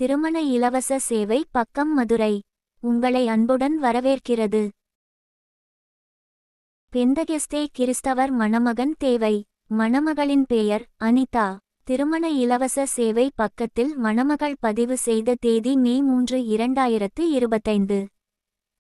திருமண இலவச சேவை பக்கம் மதுரை உங்களை அன்புடன் வரவேற்கிறது. பெந்தகெஸ்தே கிறிஸ்தவர் மணமகன் தேவை. மணமகளின் பெயர் அனிதா. திருமண இலவச சேவை பக்கத்தில் மணமகள் பதிவு செய்த தேதி மே 3, 2025.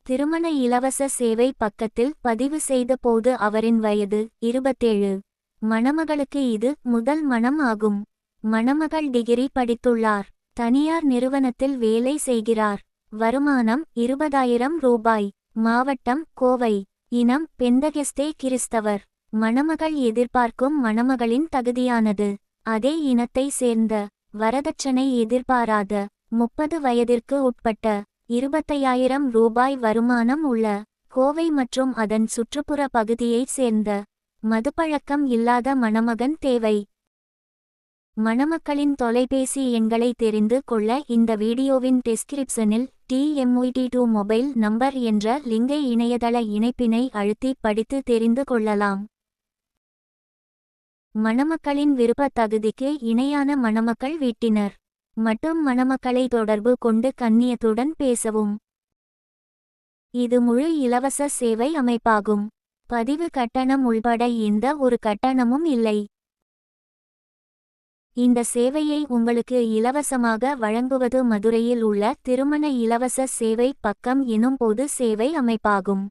திருமண இலவச சேவை பக்கத்தில் பதிவு செய்த போது அவரின் வயது 27. மணமகளுக்கு இது முதல் மணம் ஆகும். மணமகள் டிகிரி படித்துள்ளார். தனியார் நிறுவனத்தில் வேலை செய்கிறார். வருமானம் 20,000 ரூபாய். மாவட்டம் கோவை. இனம் பெந்தகெஸ்தே கிறிஸ்தவர். மணமகள் எதிர்பார்க்கும் மணமகளின் தகுதியானது. அதே இனத்தை சேர்ந்த, வரதட்சணை எதிர்பாராத, 30 வயதிற்கு உட்பட்ட, 25,000 ரூபாய் வருமானம் உள்ள, கோவை மற்றும் அதன் சுற்றுப்புற பகுதியைச் சேர்ந்த, மதுப்பழக்கம் இல்லாத மணமகன் தேவை. மணமக்களின் தொலைபேசி எண்களை தெரிந்து கொள்ள இந்த வீடியோவின் டிஸ்கிரிப்ஷனில் TMUT2 மொபைல் நம்பர் என்ற லிங்கை இணையதள இணைப்பினை அழுத்தி படித்து தெரிந்து கொள்ளலாம். மணமக்களின் விருப்ப தகுதிக்கு இணையான மணமக்கள் வீட்டினர் மட்டும் மணமக்களை தொடர்பு கொண்டு கண்ணியத்துடன் பேசவும். இது முழு இலவச சேவை அமைப்பாகும். பதிவு கட்டணம் உள்பட எந்த ஒரு கட்டணமும் இல்லை. இந்த சேவையை உங்களுக்கு இலவசமாக வழங்குவது மதுரையில் உள்ள திருமண இலவச சேவை பக்கம் எனும் பொது சேவை அமைப்பாகும்.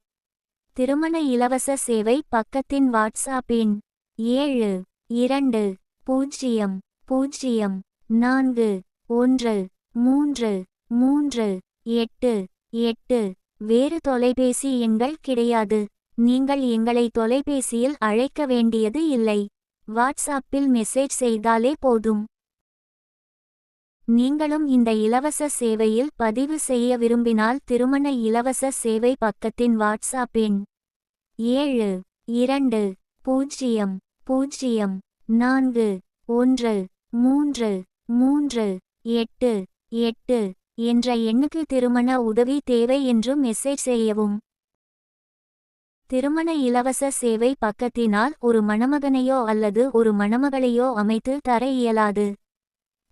திருமண இலவச சேவை பக்கத்தின் வாட்ஸ்அப் எண் 7200413388. வேறு தொலைபேசி எண்கள் கிடையாது. நீங்கள் எங்களை தொலைபேசியில் அழைக்க வேண்டியது இல்லை. வாட்ஸ்அப்பில் மெசேஜ் செய்தாலே போதும். நீங்களும் இந்த இலவச சேவையில் பதிவு செய்ய விரும்பினால் திருமண இலவச சேவை பக்கத்தின் வாட்ஸ்அப் எண் 7200413388 என்ற எண்ணுக்கு திருமண உதவி தேவை என்று மெசேஜ் செய்யவும். திருமண இலவச சேவை பக்கத்தினால் ஒரு மணமகனையோ அல்லது ஒரு மணமகளையோ அமைத்து தர இயலாது.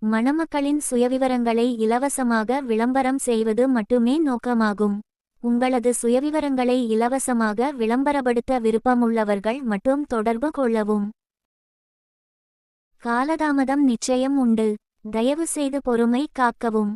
மணமக்களின் சுயவிவரங்களை இலவசமாக விளம்பரம் செய்வது மட்டுமே நோக்கமாகும். உங்களது சுயவிவரங்களை இலவசமாக விளம்பரப்படுத்த விருப்பமுள்ளவர்கள் மட்டும் தொடர்பு கொள்ளவும். காலதாமதம் நிச்சயம் உண்டு. தயவு செய்து பொறுமை காக்கவும்.